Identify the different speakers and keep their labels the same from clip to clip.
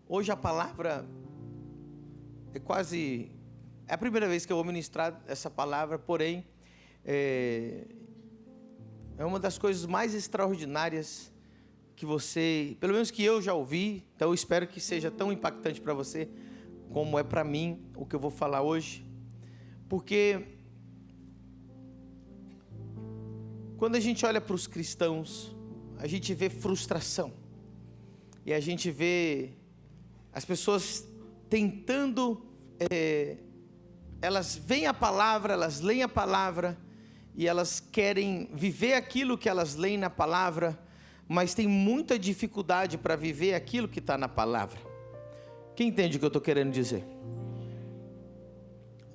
Speaker 1: Hoje a palavra é a primeira vez que eu vou ministrar essa palavra, porém, é uma das coisas mais extraordinárias que você, pelo menos que eu já ouvi, então eu espero que seja tão impactante para você, como é para mim, o que eu vou falar hoje, porque quando a gente olha para os cristãos, a gente vê frustração, e a gente vê as pessoas tentando, elas veem a palavra, elas leem a palavra, e elas querem viver aquilo que elas leem na palavra, mas tem muita dificuldade para viver aquilo que está na palavra. Quem entende o que eu estou querendo dizer?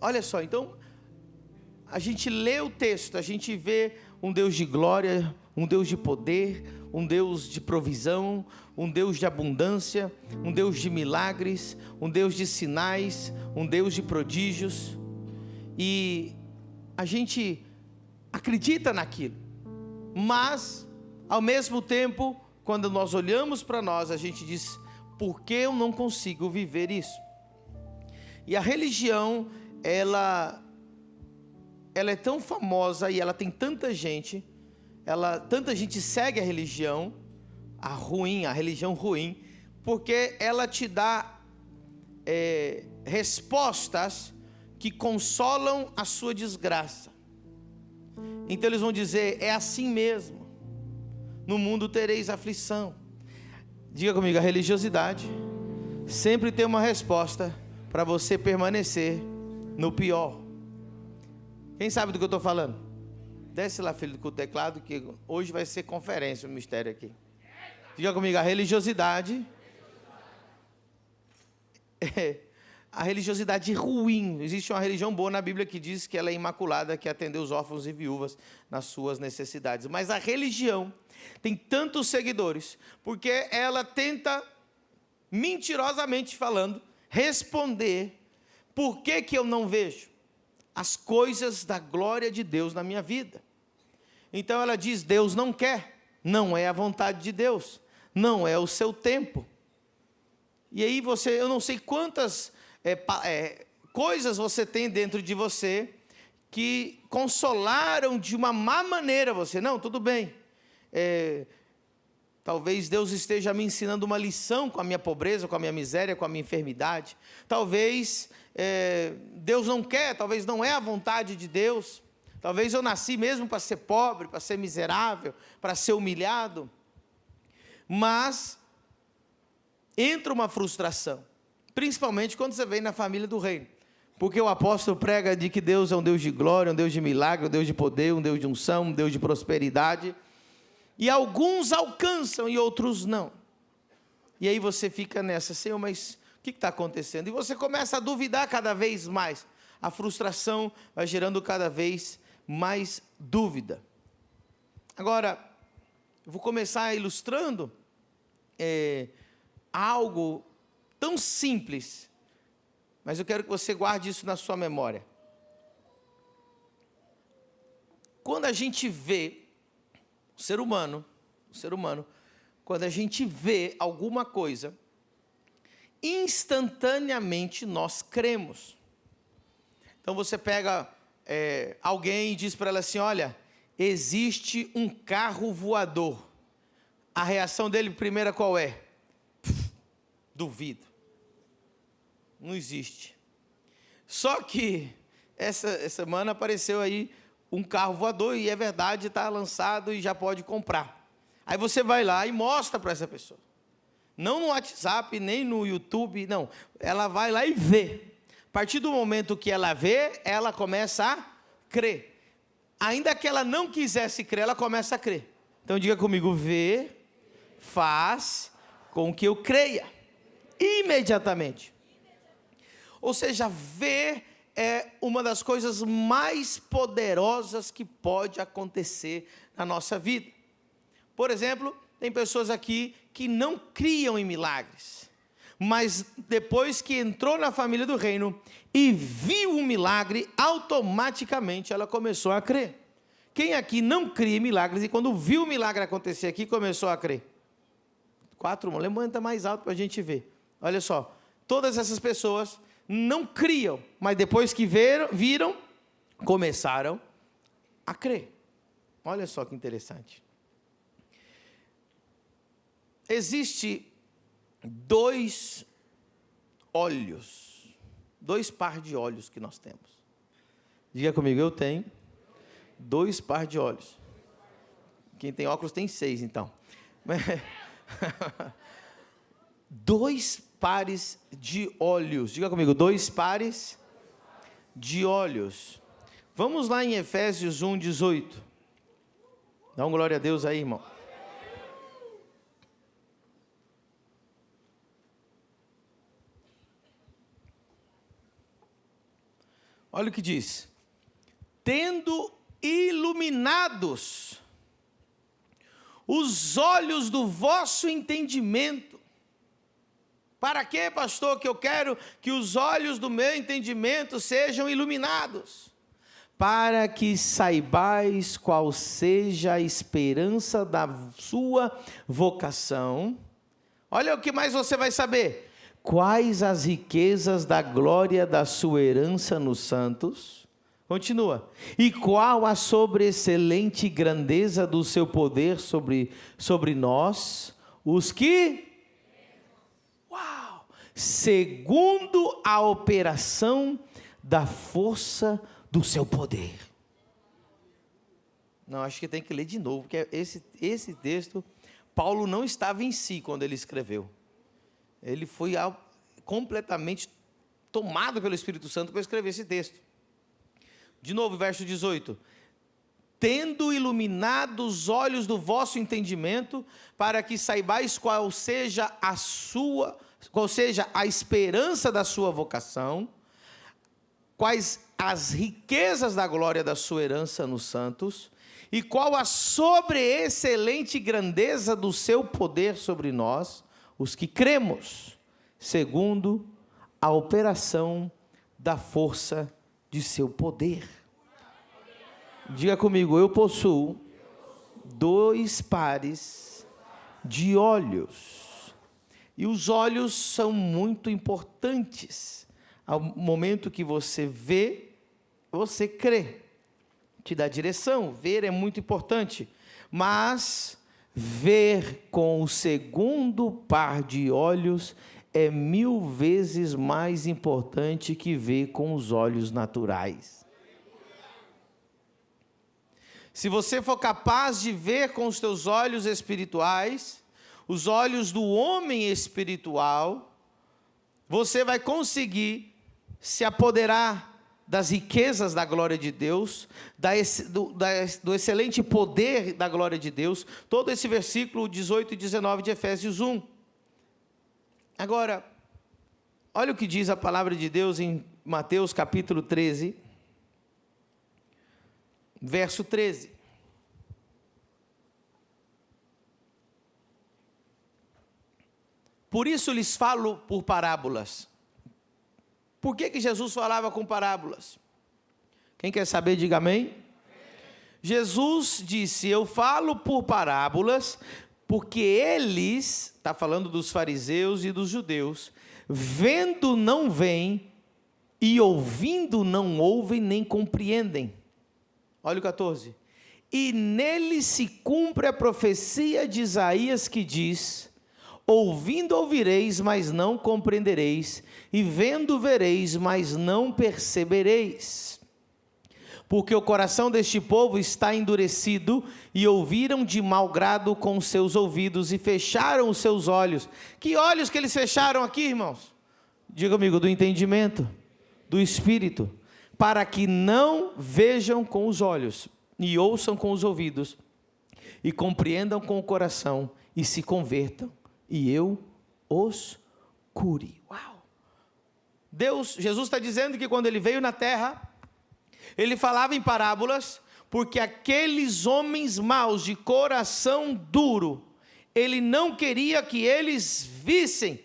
Speaker 1: Olha só, então, a gente lê o texto, a gente vê um Deus de glória, um Deus de poder, um Deus de provisão, um Deus de abundância, um Deus de milagres, um Deus de sinais, um Deus de prodígios, e a gente acredita naquilo, mas ao mesmo tempo, quando nós olhamos para nós, a gente diz: por que eu não consigo viver isso? E a religião, ela é tão famosa e ela tem tanta gente, tanta gente segue a religião ruim, porque ela te dá respostas que consolam a sua desgraça. Então eles vão dizer: é assim mesmo, no mundo tereis aflição. Diga comigo, a religiosidade sempre tem uma resposta para você permanecer no pior. Quem sabe do que eu estou falando? Desce lá, filho, com o teclado, que hoje vai ser conferência, um mistério aqui. Diga comigo, a religiosidade a religiosidade ruim. Existe uma religião boa na Bíblia que diz que ela é imaculada, que atendeu os órfãos e viúvas nas suas necessidades. Mas a religião tem tantos seguidores porque ela tenta, mentirosamente falando, responder por que eu não vejo as coisas da glória de Deus na minha vida. Então ela diz: Deus não quer, não é a vontade de Deus, não é o seu tempo. E aí eu não sei quantas coisas você tem dentro de você que consolaram de uma má maneira você. Não, tudo bem, talvez Deus esteja me ensinando uma lição com a minha pobreza, com a minha miséria, com a minha enfermidade. Talvez Deus não quer, talvez não é a vontade de Deus. Talvez eu nasci mesmo para ser pobre, para ser miserável, para ser humilhado. Mas entra uma frustração, principalmente quando você vem na família do reino, porque o apóstolo prega de que Deus é um Deus de glória, um Deus de milagre, um Deus de poder, um Deus de unção, um Deus de prosperidade, e alguns alcançam e outros não. E aí você fica nessa: Senhor, mas o que está acontecendo? E você começa a duvidar cada vez mais. A frustração vai gerando cada vez mais dúvida. Agora, eu vou começar ilustrando algo tão simples, mas eu quero que você guarde isso na sua memória. Quando a gente vê o ser humano, quando a gente vê alguma coisa, instantaneamente nós cremos. Então você pega alguém e diz para ela assim: olha, existe um carro voador. A reação dele primeira qual é? Duvido. Não existe. Só que essa semana apareceu aí um carro voador, e é verdade, está lançado e já pode comprar. Aí você vai lá e mostra para essa pessoa. Não no WhatsApp, nem no YouTube, não. Ela vai lá e vê. A partir do momento que ela vê, ela começa a crer. Ainda que ela não quisesse crer, ela começa a crer. Então diga comigo: ver faz com que eu creia. Imediatamente. Ou seja, ver é uma das coisas mais poderosas que pode acontecer na nossa vida. Por exemplo, tem pessoas aqui que não criam em milagres, mas depois que entrou na família do reino e viu um milagre, automaticamente ela começou a crer. Quem aqui não cria em milagres e quando viu o milagre acontecer aqui, começou a crer? 4 mãos, levanta mais alto para a gente ver. Olha só, todas essas pessoas não criam, mas depois que viram, começaram a crer. Olha só que interessante. Existe dois par de olhos que nós temos. Diga comigo, eu tenho 2 par de olhos. Quem tem óculos tem 6, então. 2 pares de olhos. Diga comigo, 2 pares de olhos. Vamos lá em Efésios 1:18. Dá uma glória a Deus aí, irmão. Olha o que diz. Tendo iluminados os olhos do vosso entendimento. Para quê, pastor, que eu quero que os olhos do meu entendimento sejam iluminados? Para que saibais qual seja a esperança da sua vocação. Olha o que mais você vai saber. Quais as riquezas da glória da sua herança nos santos? Continua. E qual a sobreexcelente grandeza do seu poder sobre nós, os que... Uau! Segundo a operação da força do seu poder. Não, acho que tem que ler de novo, porque esse texto, Paulo não estava em si quando ele escreveu. Ele foi completamente tomado pelo Espírito Santo para escrever esse texto. De novo, verso 18. Tendo iluminado os olhos do vosso entendimento, para que saibais qual seja a esperança da sua vocação, quais as riquezas da glória da sua herança nos santos, e qual a sobreexcelente grandeza do seu poder sobre nós, os que cremos, segundo a operação da força de seu poder. Diga comigo, eu possuo 2 pares de olhos. E os olhos são muito importantes. Ao momento que você vê, você crê. Te dá direção. Ver é muito importante. Mas ver com o segundo par de olhos é 1000 vezes mais importante que ver com os olhos naturais. Se você for capaz de ver com os teus olhos espirituais, os olhos do homem espiritual, você vai conseguir se apoderar das riquezas da glória de Deus, do excelente poder da glória de Deus, todo esse versículo 18 e 19 de Efésios 1. Agora, olha o que diz a palavra de Deus em Mateus capítulo 13, verso 13. Por isso lhes falo por parábolas. Por que Jesus falava com parábolas? Quem quer saber, diga amém. Jesus disse, eu falo por parábolas, porque eles, está falando dos fariseus e dos judeus, vendo não veem, e ouvindo não ouvem nem compreendem. Olha o 14. E nele se cumpre a profecia de Isaías que diz, ouvindo ouvireis, mas não compreendereis, e vendo vereis, mas não percebereis. Porque o coração deste povo está endurecido, e ouviram de mau grado com seus ouvidos, e fecharam os seus olhos. Que olhos que eles fecharam aqui, irmãos? Diga comigo, do entendimento, do espírito, para que não vejam com os olhos, e ouçam com os ouvidos, e compreendam com o coração, e se convertam, e eu os cure. Uau! Jesus está dizendo que quando ele veio na terra, ele falava em parábolas, porque aqueles homens maus de coração duro, ele não queria que eles vissem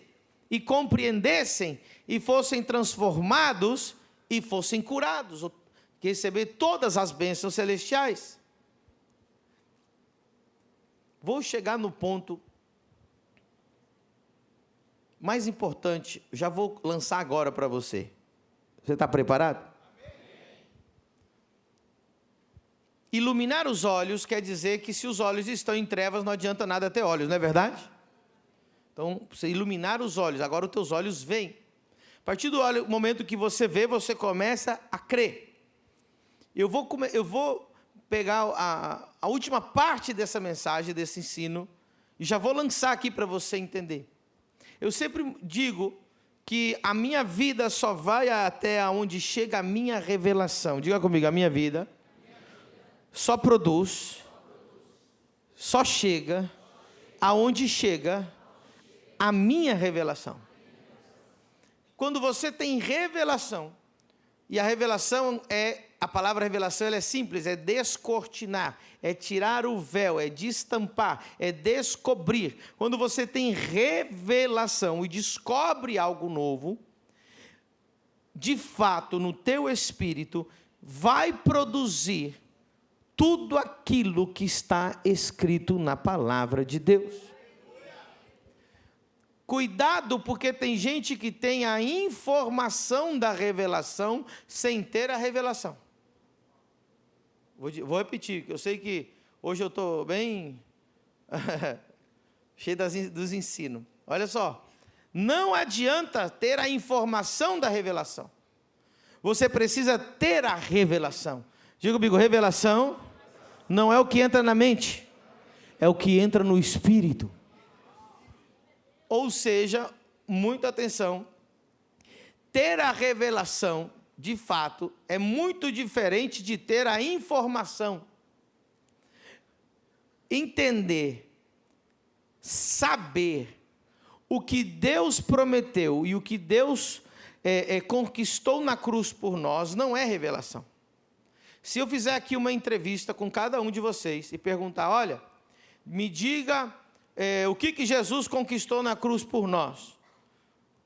Speaker 1: e compreendessem e fossem transformados e fossem curados, que receber todas as bênçãos celestiais. Vou chegar no ponto mais importante, já vou lançar agora para você. Você está preparado? Iluminar os olhos quer dizer que se os olhos estão em trevas, não adianta nada ter olhos, não é verdade? Então, você iluminar os olhos, agora os teus olhos veem. A partir do momento que você vê, você começa a crer. Eu vou pegar a última parte dessa mensagem, desse ensino, e já vou lançar aqui para você entender. Eu sempre digo que a minha vida só vai até onde chega a minha revelação. Diga comigo, a minha vida só produz, só chega aonde chega a minha revelação. Quando você tem revelação, e a revelação a palavra revelação ela é simples, é descortinar, é tirar o véu, é destampar, é descobrir. Quando você tem revelação e descobre algo novo, de fato, no teu espírito, vai produzir tudo aquilo que está escrito na palavra de Deus. Cuidado, porque tem gente que tem a informação da revelação sem ter a revelação. Vou repetir, que eu sei que hoje eu estou bem cheio dos ensinos. Olha só, não adianta ter a informação da revelação. Você precisa ter a revelação. Diga comigo, revelação não é o que entra na mente, é o que entra no espírito. Ou seja, muita atenção, ter a revelação, de fato, é muito diferente de ter a informação. Entender, saber o que Deus prometeu e o que Deus conquistou na cruz por nós, não é revelação. Se eu fizer aqui uma entrevista com cada um de vocês e perguntar, olha, me diga o que Jesus conquistou na cruz por nós.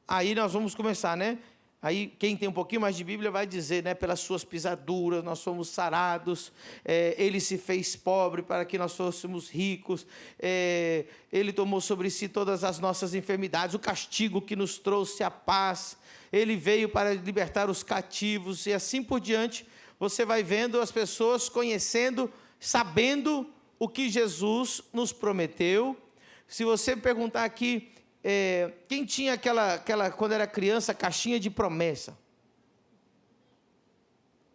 Speaker 1: Aí nós vamos começar, né? Aí quem tem um pouquinho mais de Bíblia vai dizer, né? Pelas suas pisaduras nós fomos sarados, ele se fez pobre para que nós fôssemos ricos, ele tomou sobre si todas as nossas enfermidades, o castigo que nos trouxe a paz, ele veio para libertar os cativos e assim por diante. Você vai vendo as pessoas conhecendo, sabendo o que Jesus nos prometeu. Se você perguntar aqui, quem tinha aquela, quando era criança, caixinha de promessa?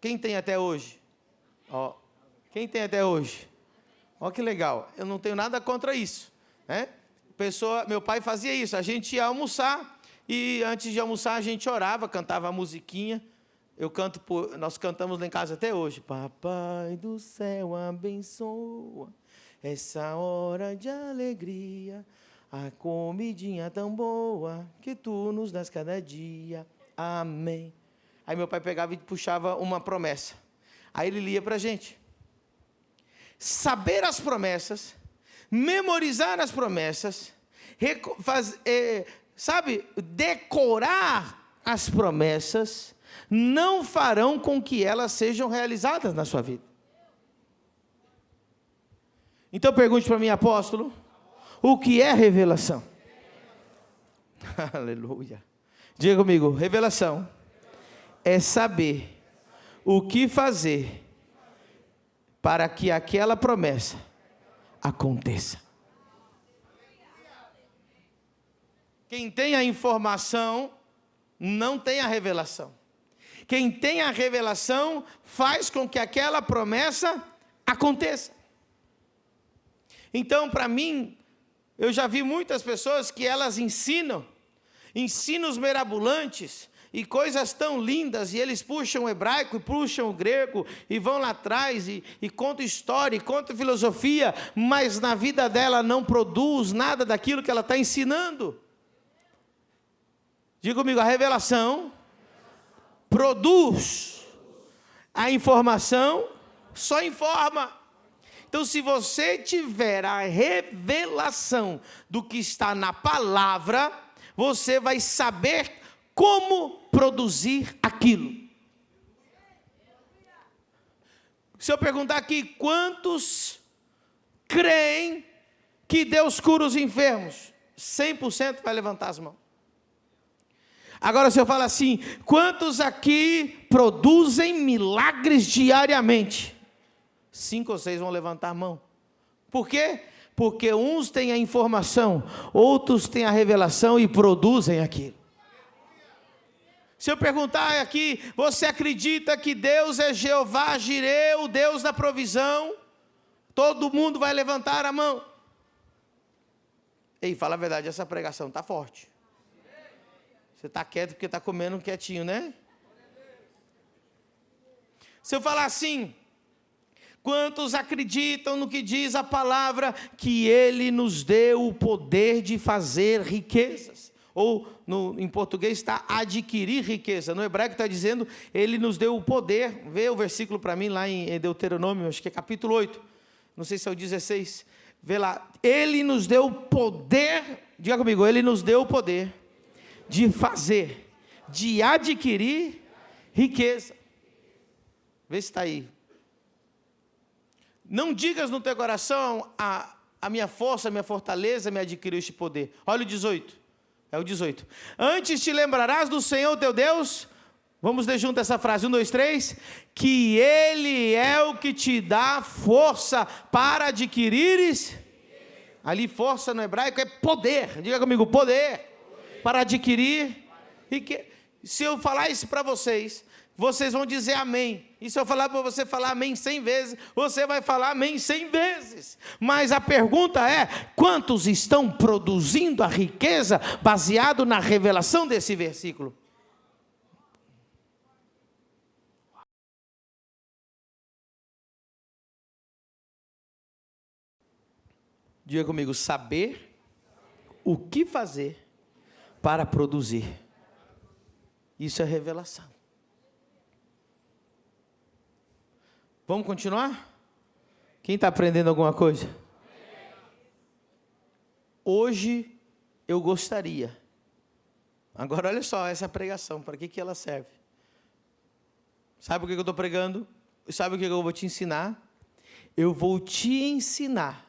Speaker 1: Quem tem até hoje? Ó, quem tem até hoje? Ó, que legal, eu não tenho nada contra isso, né? Meu pai fazia isso, a gente ia almoçar, e antes de almoçar a gente orava, cantava a musiquinha. Nós cantamos lá em casa até hoje. Papai do céu abençoa essa hora de alegria, a comidinha tão boa que tu nos dás cada dia. Amém. Aí meu pai pegava e puxava uma promessa. Aí ele lia para a gente. Saber as promessas, memorizar as promessas, decorar as promessas, não farão com que elas sejam realizadas na sua vida. Então pergunte para mim, apóstolo, o que é revelação? Aleluia. Diga comigo, revelação é saber o que fazer para que aquela promessa aconteça. Quem tem a informação não tem a revelação. Quem tem a revelação faz com que aquela promessa aconteça. Então, para mim, eu já vi muitas pessoas que elas ensinam, ensinos mirabolantes e coisas tão lindas, e eles puxam o hebraico e puxam o grego, e vão lá atrás e contam história, e contam filosofia, mas na vida dela não produz nada daquilo que ela está ensinando. Diga comigo, a revelação produz, a informação só informa. Então, se você tiver a revelação do que está na palavra, você vai saber como produzir aquilo. Se eu perguntar aqui, quantos creem que Deus cura os enfermos? 100% vai levantar as mãos. Agora se eu falo assim, quantos aqui produzem milagres diariamente? 5 ou 6 vão levantar a mão. Por quê? Porque uns têm a informação, outros têm a revelação e produzem aquilo. Se eu perguntar aqui, você acredita que Deus é Jeová Jireh, o Deus da provisão? Todo mundo vai levantar a mão. Ei, fala a verdade, essa pregação está forte. Você está quieto porque está comendo quietinho, né? Se eu falar assim, quantos acreditam no que diz a palavra, que Ele nos deu o poder de fazer riquezas? Ou em português está adquirir riqueza. No hebraico está dizendo, Ele nos deu o poder. Vê o versículo para mim lá em Deuteronômio, acho que é capítulo 8. Não sei se é o 16. Vê lá. Ele nos deu o poder, diga comigo, Ele nos deu o poder de fazer, de adquirir riqueza. Vê se está aí. Não digas no teu coração, a minha força, a minha fortaleza me adquiriu este poder. Olha o 18. É o 18. Antes te lembrarás do Senhor teu Deus. Vamos ler junto essa frase. 1, 2, 3. Que Ele é o que te dá força para adquirires. Ali força no hebraico é poder. Diga comigo, poder. Para adquirir. Se eu falar isso para vocês, vocês vão dizer amém. E se eu falar para você falar amém 100 vezes, você vai falar amém 100 vezes. Mas a pergunta é, quantos estão produzindo a riqueza baseado na revelação desse versículo? Diga comigo, saber o que fazer para produzir. Isso é revelação. Vamos continuar? Quem está aprendendo alguma coisa? Hoje eu gostaria. Agora olha só essa pregação, para que ela serve? Sabe o que eu estou pregando? Sabe o que eu vou te ensinar? Eu vou te ensinar,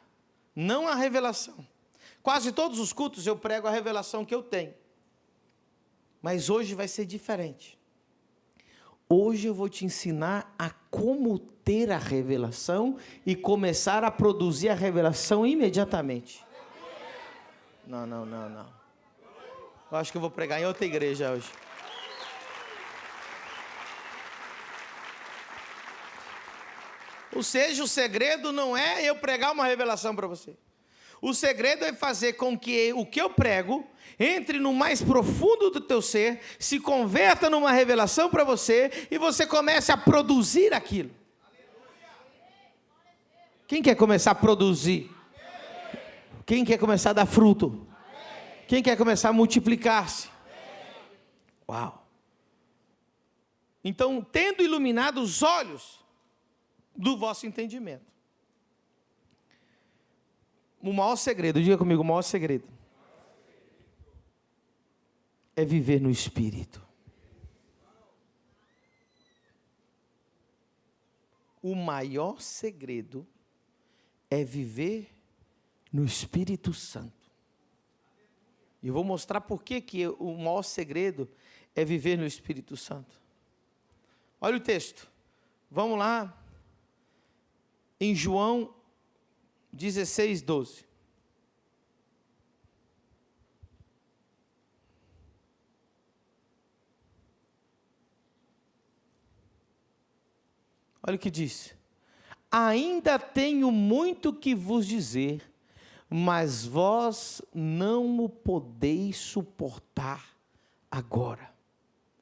Speaker 1: não a revelação. Quase todos os cultos eu prego a revelação que eu tenho. Mas hoje vai ser diferente. Hoje eu vou te ensinar a como ter a revelação e começar a produzir a revelação imediatamente. Não. Eu acho que eu vou pregar em outra igreja hoje. Ou seja, o segredo não é eu pregar uma revelação para você. O segredo é fazer com que o que eu prego entre no mais profundo do teu ser, se converta numa revelação para você e você comece a produzir aquilo. Quem quer começar a produzir? Quem quer começar a dar fruto? Quem quer começar a multiplicar-se? Uau! Então, tendo iluminado os olhos do vosso entendimento. O maior segredo, diga comigo, o maior segredo é viver no Espírito. O maior segredo é viver no Espírito Santo. E eu vou mostrar por que o maior segredo é viver no Espírito Santo. Olha o texto. Vamos lá. Em João 16, 12. Olha o que diz. Ainda tenho muito que vos dizer, mas vós não o podeis suportar agora.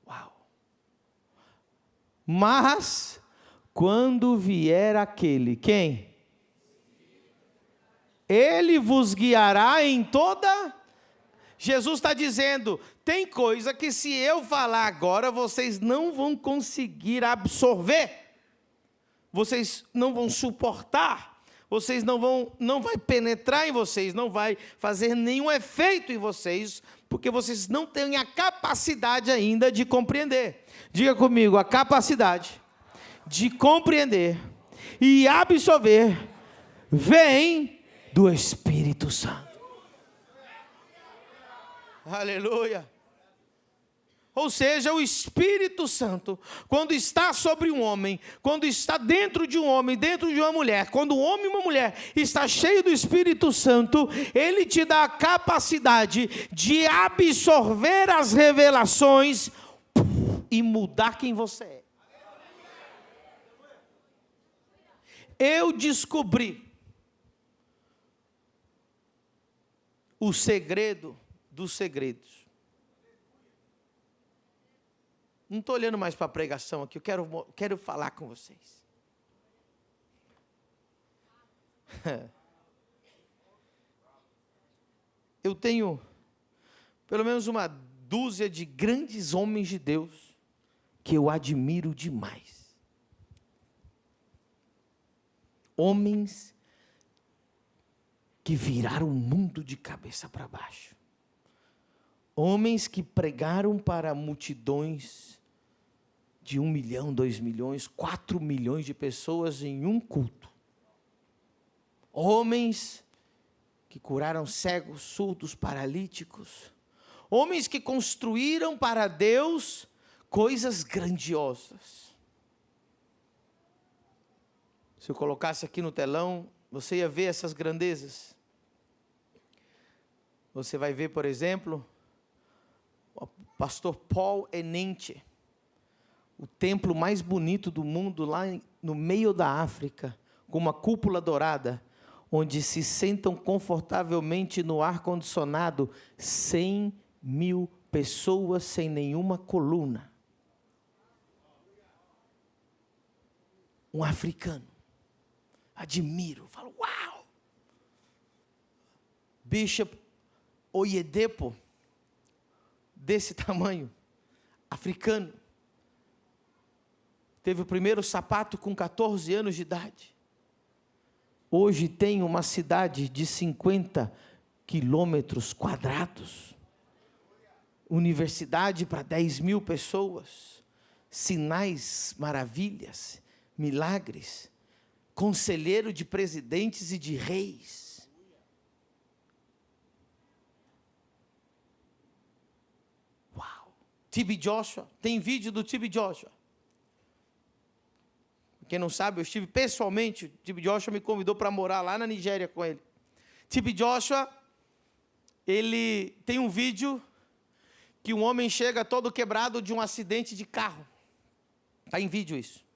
Speaker 1: Uau! Mas, quando vier aquele, quem? Ele vos guiará em toda... Jesus está dizendo, tem coisa que se eu falar agora, vocês não vão conseguir absorver. Vocês não vão suportar. Vocês não vai penetrar em vocês, não vai fazer nenhum efeito em vocês, porque vocês não têm a capacidade ainda de compreender. Diga comigo, a capacidade de compreender e absorver vem do Espírito Santo. Aleluia. Ou seja, o Espírito Santo, quando está sobre um homem, quando está dentro de um homem, dentro de uma mulher, quando um homem e uma mulher está cheio do Espírito Santo, ele te dá a capacidade de absorver as revelações e mudar quem você é. Eu descobri o segredo dos segredos. Não estou olhando mais para a pregação aqui, eu quero falar com vocês. Eu tenho pelo menos uma dúzia de grandes homens de Deus que eu admiro demais. Homens que viraram o mundo de cabeça para baixo. Homens que pregaram para multidões de 1 milhão, 2 milhões, 4 milhões de pessoas em um culto. Homens que curaram cegos, surdos, paralíticos. Homens que construíram para Deus coisas grandiosas. Se eu colocasse aqui no telão, você ia ver essas grandezas. Você vai ver, por exemplo, o pastor Paul Enenche, o templo mais bonito do mundo, lá no meio da África, com uma cúpula dourada, onde se sentam confortavelmente no ar-condicionado 100.000 pessoas sem nenhuma coluna. Um africano. Admiro, falo, uau! Bishop Oyedepo, desse tamanho, africano. Teve o primeiro sapato com 14 anos de idade. Hoje tem uma cidade de 50 quilômetros quadrados. Universidade para 10.000 pessoas. Sinais, maravilhas, milagres. Conselheiro de presidentes e de reis. Uau! T.B. Joshua, tem vídeo do T.B. Joshua. Quem não sabe, eu estive pessoalmente, o T.B. Joshua me convidou para morar lá na Nigéria com ele. T.B. Joshua, ele tem um vídeo que um homem chega todo quebrado de um acidente de carro. Está em vídeo isso.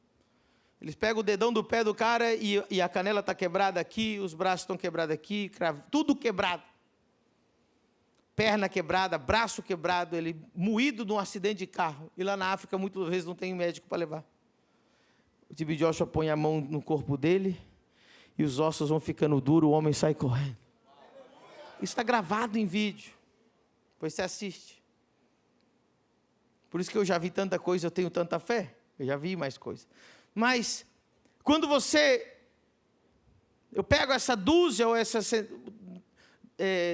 Speaker 1: Eles pegam o dedão do pé do cara e a canela está quebrada aqui, os braços estão quebrados aqui, tudo quebrado. Perna quebrada, braço quebrado, ele moído de um acidente de carro. E lá na África, muitas vezes, não tem médico para levar. O T.B. Joshua põe a mão no corpo dele e os ossos vão ficando duros, o homem sai correndo. Isso está gravado em vídeo. Depois você assiste. Por isso que eu já vi tanta coisa, eu tenho tanta fé. Eu já vi mais coisa. Mas, quando eu pego essa dúzia ou essas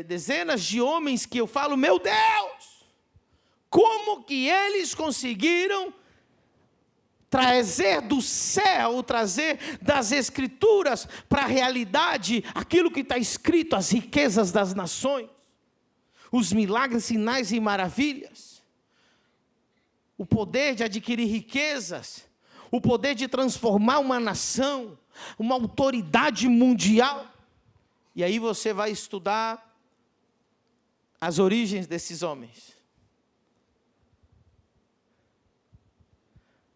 Speaker 1: dezenas de homens que eu falo, meu Deus, como que eles conseguiram trazer do céu, trazer das Escrituras para a realidade, aquilo que está escrito, as riquezas das nações, os milagres, sinais e maravilhas, o poder de adquirir riquezas, o poder de transformar uma nação, uma autoridade mundial. E aí você vai estudar as origens desses homens.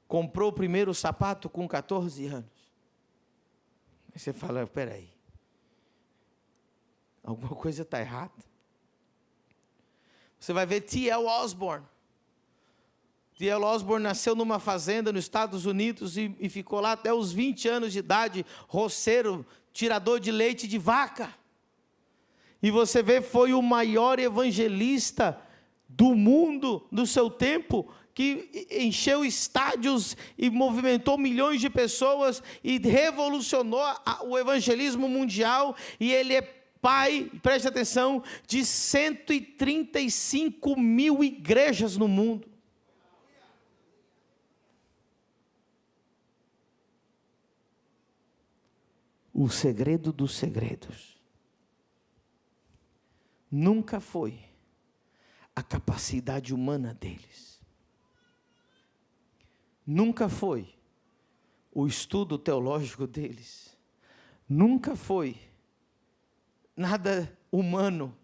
Speaker 1: Comprou o primeiro sapato com 14 anos. Aí você fala, espera aí, alguma coisa está errada. Você vai ver T.L. Osborne. T.L. Osborne nasceu numa fazenda nos Estados Unidos e ficou lá até os 20 anos de idade, roceiro, tirador de leite de vaca. E você vê, foi o maior evangelista do mundo no seu tempo, que encheu estádios e movimentou milhões de pessoas e revolucionou o evangelismo mundial. E ele é pai, preste atenção, de 135.000 igrejas no mundo. O segredo dos segredos nunca foi a capacidade humana deles. nunca foi o estudo teológico deles, nunca foi nada humano,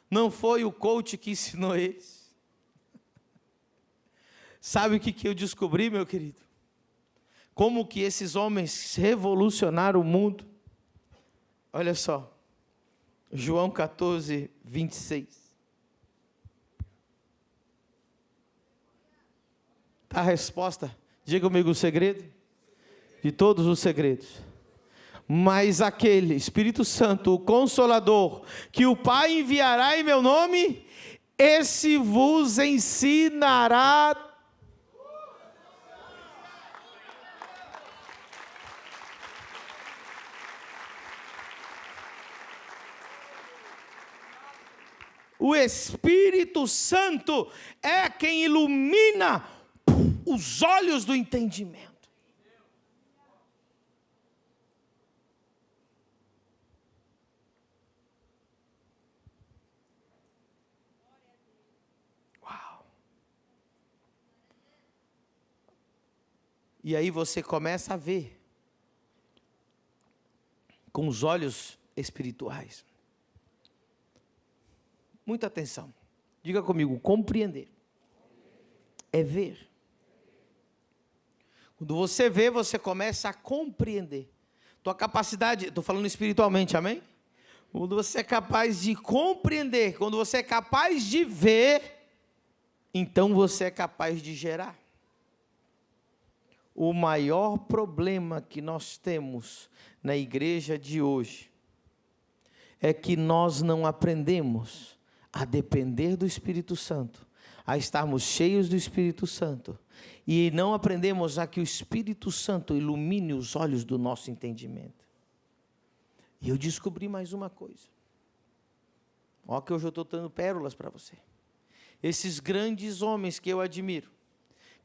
Speaker 1: não foi o coach que ensinou eles. Sabe o que eu descobri, meu querido? Como que esses homens revolucionaram o mundo? Olha só, João 14, 26. A resposta, diga comigo o segredo, de todos os segredos. Mas aquele Espírito Santo, o Consolador, que o Pai enviará em meu nome, esse vos ensinará. O Espírito Santo é quem ilumina os olhos do entendimento. Uau! E aí você começa a ver com os olhos espirituais. Muita atenção. Diga comigo, compreender é ver. Quando você vê, você começa a compreender. Tua capacidade, estou falando espiritualmente, amém? Quando você é capaz de compreender, quando você é capaz de ver, então você é capaz de gerar. O maior problema que nós temos na igreja de hoje é que nós não aprendemos a depender do Espírito Santo, a estarmos cheios do Espírito Santo, e não aprendemos a que o Espírito Santo ilumine os olhos do nosso entendimento. E eu descobri mais uma coisa. Olha que hoje eu estou dando pérolas para você. Esses grandes homens que eu admiro,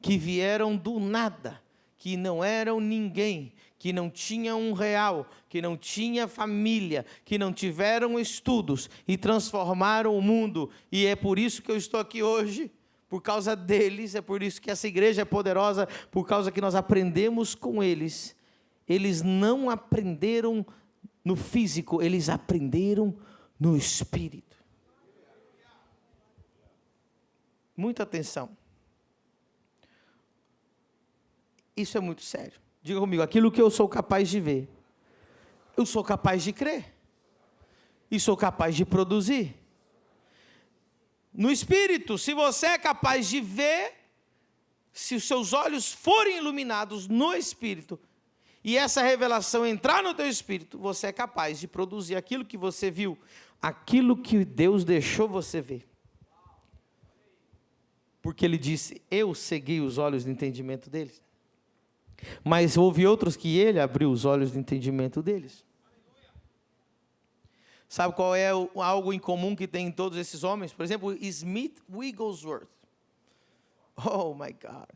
Speaker 1: que vieram do nada, que não eram ninguém, que não tinham um real, que não tinha família, que não tiveram estudos e transformaram o mundo, e é por isso que eu estou aqui hoje, por causa deles, é por isso que essa igreja é poderosa, por causa que nós aprendemos com eles. Eles não aprenderam no físico, eles aprenderam no espírito. Muita atenção. Isso é muito sério. Diga comigo, aquilo que eu sou capaz de ver, eu sou capaz de crer, e sou capaz de produzir. No espírito, se você é capaz de ver, se os seus olhos forem iluminados no espírito, e essa revelação entrar no teu espírito, você é capaz de produzir aquilo que você viu, aquilo que Deus deixou você ver. Porque Ele disse, eu ceguei os olhos do entendimento deles. Mas houve outros que Ele abriu os olhos do entendimento deles. Sabe qual é algo em comum que tem em todos esses homens? Por exemplo, Smith Wigglesworth. Oh my God.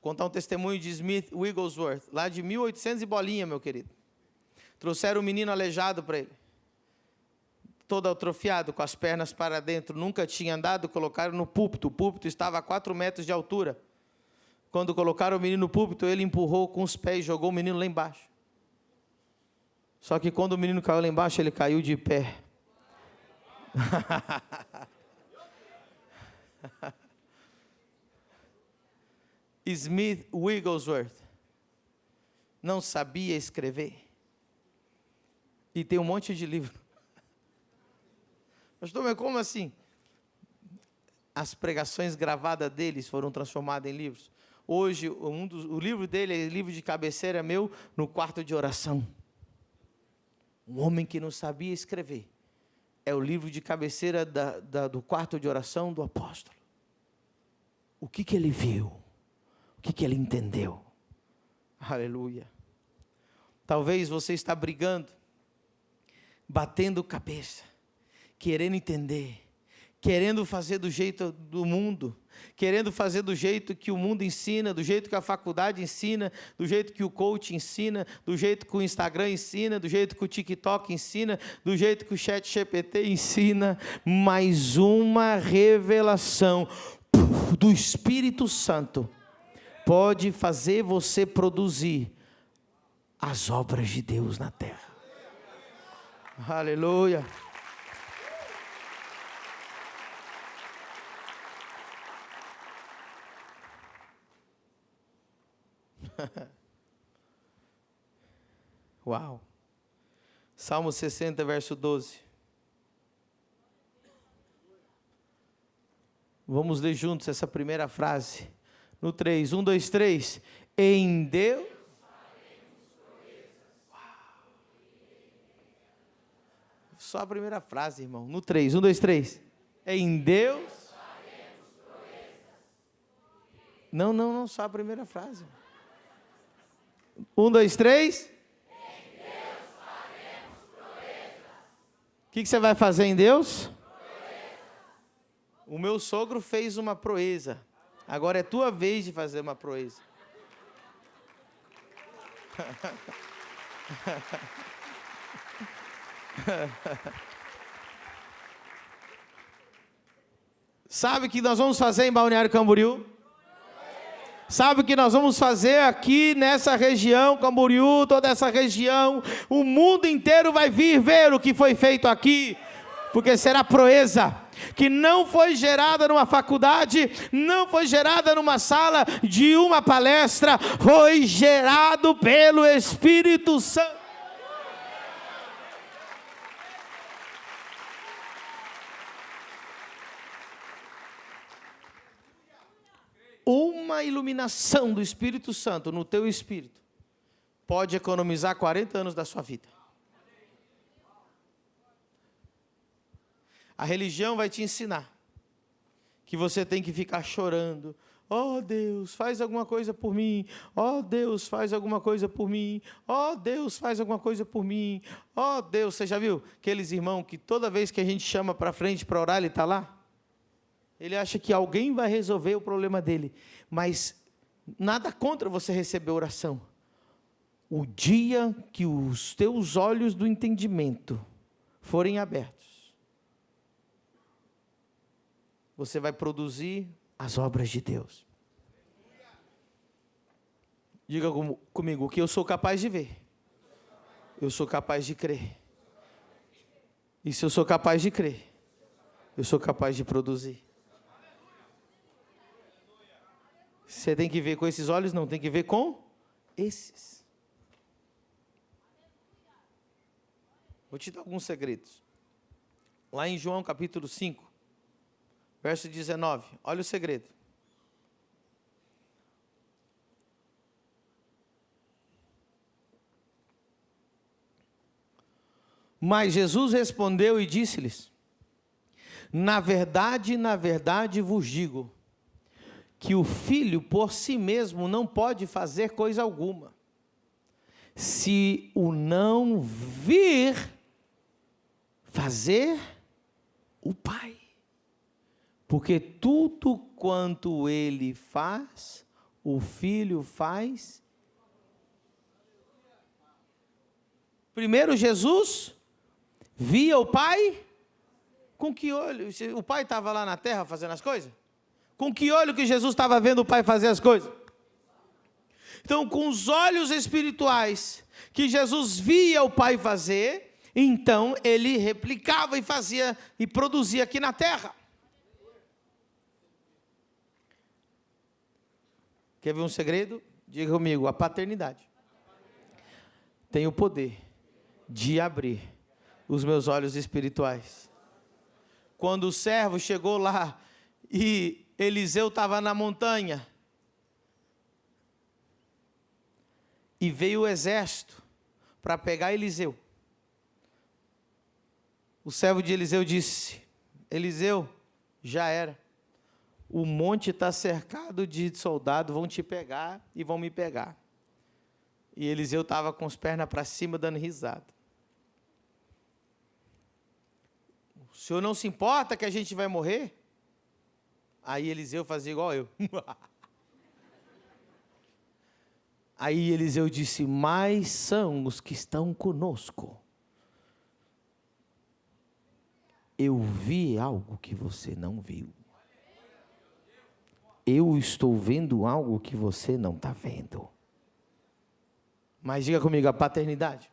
Speaker 1: Vou contar um testemunho de Smith Wigglesworth, lá de 1800 e bolinha, meu querido. Trouxeram um menino aleijado para ele. Todo atrofiado, com as pernas para dentro, nunca tinha andado, colocaram no púlpito. O púlpito estava a 4 metros de altura. Quando colocaram o menino no púlpito, ele empurrou com os pés, jogou o menino lá embaixo. Só que quando o menino caiu lá embaixo, ele caiu de pé. Smith Wigglesworth não sabia escrever. E tem um monte de livro. Pastor, mas como assim? As pregações gravadas deles foram transformadas em livros. Hoje, o livro dele é livro de cabeceira meu no quarto de oração. Um homem que não sabia escrever. É o livro de cabeceira do quarto de oração do apóstolo. O que ele viu? O que ele entendeu? Aleluia. Talvez você está brigando, batendo cabeça, querendo entender, querendo fazer do jeito do mundo, querendo fazer do jeito que o mundo ensina, do jeito que a faculdade ensina, do jeito que o coach ensina, do jeito que o Instagram ensina, do jeito que o TikTok ensina, do jeito que o ChatGPT ensina. Mais uma revelação do Espírito Santo pode fazer você produzir as obras de Deus na terra. Aleluia. Uau. Salmo 60, verso 12. Vamos ler juntos essa primeira frase. No 3, 1, 2, 3. Em Deus. Uau. Só a primeira frase, irmão. No 3, 1, 2, 3. Em Deus. Não, só a primeira frase. 1, 2, 3. Em Deus faremos proezas. O que você vai fazer em Deus? Proeza. O meu sogro fez uma proeza. Agora é tua vez de fazer uma proeza. Sabe o que nós vamos fazer em Balneário Camboriú? Sabe o que nós vamos fazer aqui nessa região, Camboriú, toda essa região? O mundo inteiro vai vir ver o que foi feito aqui, porque será proeza, que não foi gerada numa faculdade, não foi gerada numa sala de uma palestra, foi gerado pelo Espírito Santo. Uma iluminação do Espírito Santo no teu espírito pode economizar 40 anos da sua vida. A religião vai te ensinar que você tem que ficar chorando. Oh Deus, faz alguma coisa por mim. Oh Deus, faz alguma coisa por mim. Oh Deus, faz alguma coisa por mim. Oh Deus, você já viu aqueles irmãos que toda vez que a gente chama para frente para orar, ele está lá? Ele acha que alguém vai resolver o problema dele. Mas nada contra você receber oração. O dia que os teus olhos do entendimento forem abertos, você vai produzir as obras de Deus. Diga comigo, o que eu sou capaz de ver, eu sou capaz de crer. E se eu sou capaz de crer, eu sou capaz de produzir. Você tem que ver com esses olhos? Não, tem que ver com esses. Vou te dar alguns segredos. Lá em João capítulo 5, verso 19, olha o segredo. Mas Jesus respondeu e disse-lhes: na verdade vos digo, que o filho por si mesmo não pode fazer coisa alguma, se o não vir fazer o Pai. Porque tudo quanto ele faz, o filho faz. Primeiro Jesus via o Pai. Com que olho? O Pai estava lá na terra fazendo as coisas? Com que olho que Jesus estava vendo o Pai fazer as coisas? Então, com os olhos espirituais que Jesus via o Pai fazer, então ele replicava e fazia e produzia aqui na terra. Quer ver um segredo? Diga comigo, a paternidade tem o poder de abrir os meus olhos espirituais. Quando o servo chegou lá e Eliseu estava na montanha e veio o exército para pegar Eliseu. O servo de Eliseu disse: Eliseu, já era. O monte está cercado de soldados, vão te pegar e vão me pegar. E Eliseu estava com as pernas para cima, dando risada. O senhor não se importa que a gente vai morrer? Aí Eliseu fazia igual eu. Aí Eliseu disse: mais são os que estão conosco. Eu vi algo que você não viu. eu estou vendo algo que você não está vendo. Mas diga comigo, a paternidade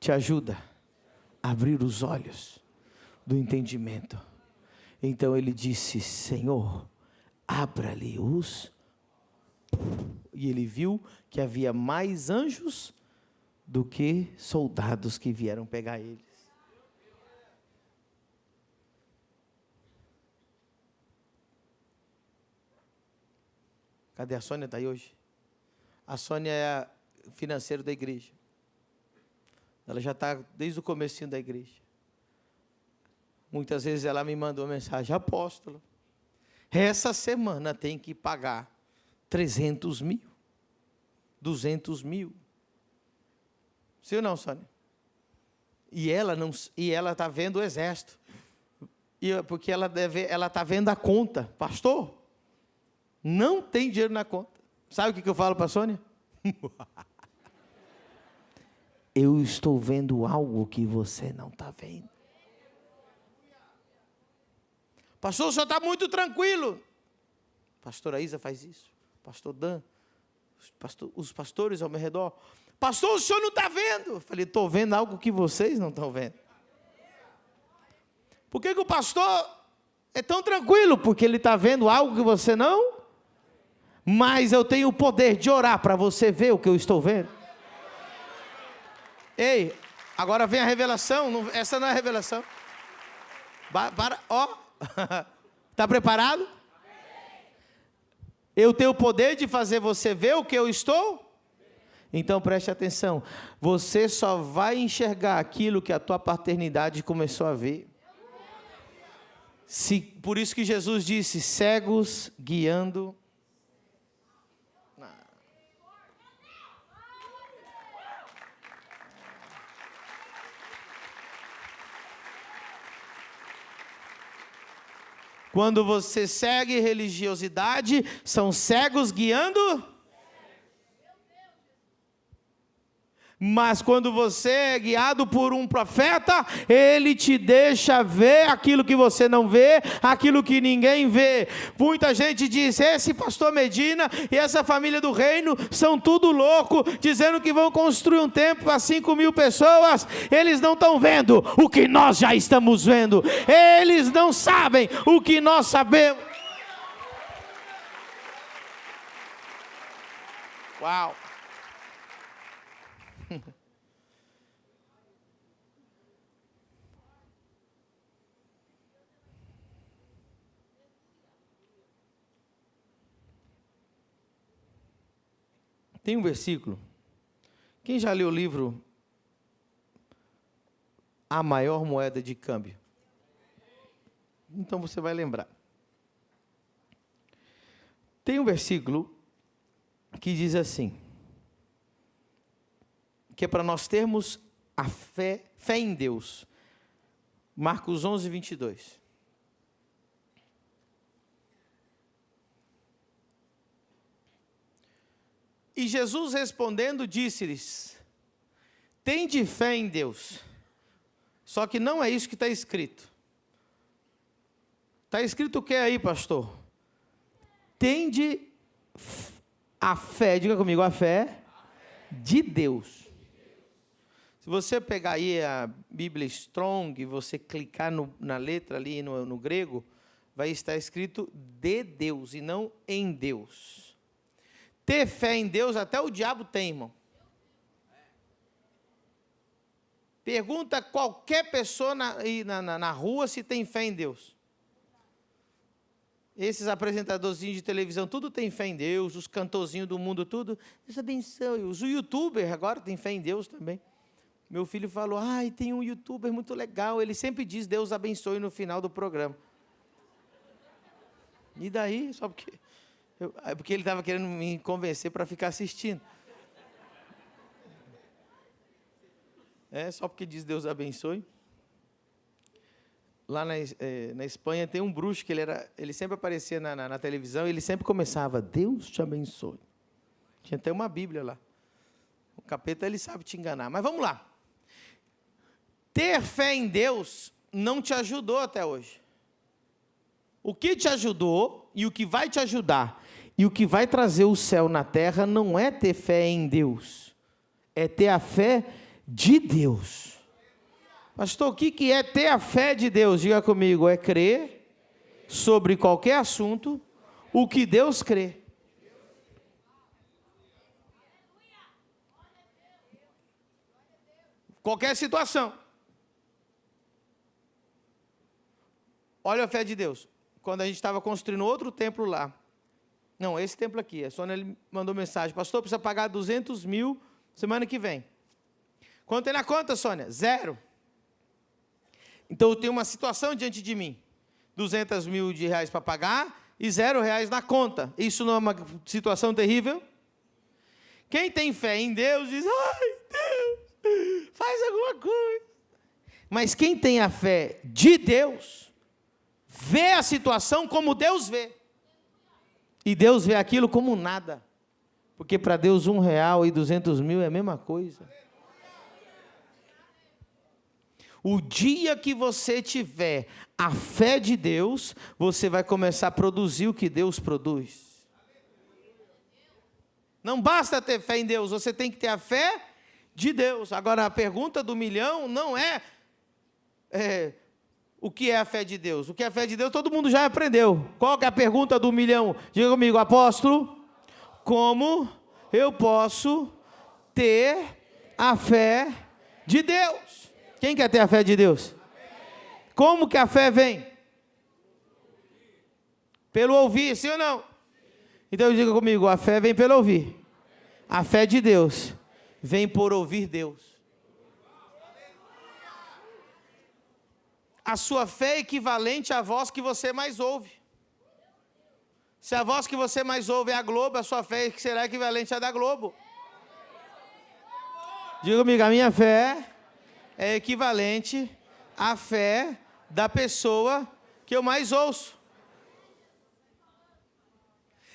Speaker 1: te ajuda a abrir os olhos do entendimento. Então ele disse, Senhor, abra-lhe os... E ele viu que havia mais anjos do que soldados que vieram pegar eles. Cadê a Sônia? Está aí hoje? A Sônia é a financeira da igreja. Ela já está desde o comecinho da igreja. Muitas vezes ela me mandou uma mensagem, apóstolo, essa semana tem que pagar 300 mil, 200 mil. Sim ou não, Sônia? E ela está vendo o exército. Porque ela está vendo a conta. Pastor, não tem dinheiro na conta. Sabe o que eu falo para a Sônia? Eu estou vendo algo que você não está vendo. Pastor, o senhor está muito tranquilo. Pastora Isa faz isso. Pastor Dan. Os pastores ao meu redor. Pastor, o senhor não está vendo? Eu falei, estou vendo algo que vocês não estão vendo. Por que o pastor é tão tranquilo? Porque ele está vendo algo que você não... Mas eu tenho o poder de orar para você ver o que eu estou vendo. Ei, agora vem a revelação. Essa não é a revelação. Está preparado? Eu tenho o poder de fazer você ver o que eu estou? Então preste atenção. Você só vai enxergar aquilo que a tua paternidade começou a ver. Por isso que Jesus disse, cegos guiando... Quando você segue religiosidade, são cegos guiando. Mas quando você é guiado por um profeta, ele te deixa ver aquilo que você não vê, aquilo que ninguém vê. Muita gente diz, esse pastor Medina e essa família do reino são tudo louco, dizendo que vão construir um templo para 5.000 pessoas. Eles não estão vendo o que nós já estamos vendo. Eles não sabem o que nós sabemos. Uau! Tem um versículo. Quem já leu o livro A Maior Moeda de Câmbio? Então você vai lembrar. Tem um versículo que diz assim, que é para nós termos a fé em Deus. Marcos 11, 22. E Jesus respondendo disse-lhes, tende fé em Deus. Só que não é isso que está escrito. Está escrito o que aí, pastor? Tende a fé, diga comigo, a fé de Deus. Se você pegar aí a Bíblia Strong, você clicar na letra ali no grego, vai estar escrito de Deus e não em Deus. Ter fé em Deus até o diabo tem, irmão. Pergunta qualquer pessoa na rua se tem fé em Deus. Esses apresentadorzinhos de televisão, tudo tem fé em Deus, os cantorzinhos do mundo, tudo. Deus abençoe. Os youtubers agora têm fé em Deus também. Meu filho falou, tem um youtuber muito legal, ele sempre diz Deus abençoe no final do programa. E daí, só porque... porque ele estava querendo me convencer para ficar assistindo. Só porque diz Deus abençoe. Lá na Espanha tem um bruxo que ele sempre aparecia na televisão e ele sempre começava, Deus te abençoe. Tinha até uma Bíblia lá. O capeta, ele sabe te enganar. Mas vamos lá. Ter fé em Deus não te ajudou até hoje. O que te ajudou e o que vai te ajudar e o que vai trazer o céu na terra não é ter fé em Deus, é ter a fé de Deus. Pastor, o que é ter a fé de Deus? Diga comigo, é crer sobre qualquer assunto o que Deus crê. Qualquer situação. Olha a fé de Deus. Quando a gente estava construindo outro templo lá, não, esse templo aqui, a Sônia ele mandou mensagem, pastor, precisa pagar 200 mil semana que vem. Quanto tem na conta, Sônia? 0. Então eu tenho uma situação diante de mim, 200 mil de reais para pagar e 0 reais na conta. Isso não é uma situação terrível? Quem tem fé em Deus diz, ai Deus, faz alguma coisa. Mas quem tem a fé de Deus, vê a situação como Deus vê. E Deus vê aquilo como nada. Porque para Deus 1 real e 200 mil é a mesma coisa. O dia que você tiver a fé de Deus, você vai começar a produzir o que Deus produz. Não basta ter fé em Deus, você tem que ter a fé de Deus. Agora, a pergunta do milhão não é o que é a fé de Deus. O que é a fé de Deus, todo mundo já aprendeu. Qual que é a pergunta do milhão? Diga comigo, apóstolo, como eu posso ter a fé de Deus? Quem quer ter a fé de Deus? Como que a fé vem? Pelo ouvir, sim ou não? Então diga comigo, a fé vem pelo ouvir. A fé de Deus vem por ouvir Deus. A sua fé é equivalente à voz que você mais ouve. Se a voz que você mais ouve é a Globo, a sua fé será equivalente à da Globo. Diga comigo, a minha fé é equivalente à fé da pessoa que eu mais ouço.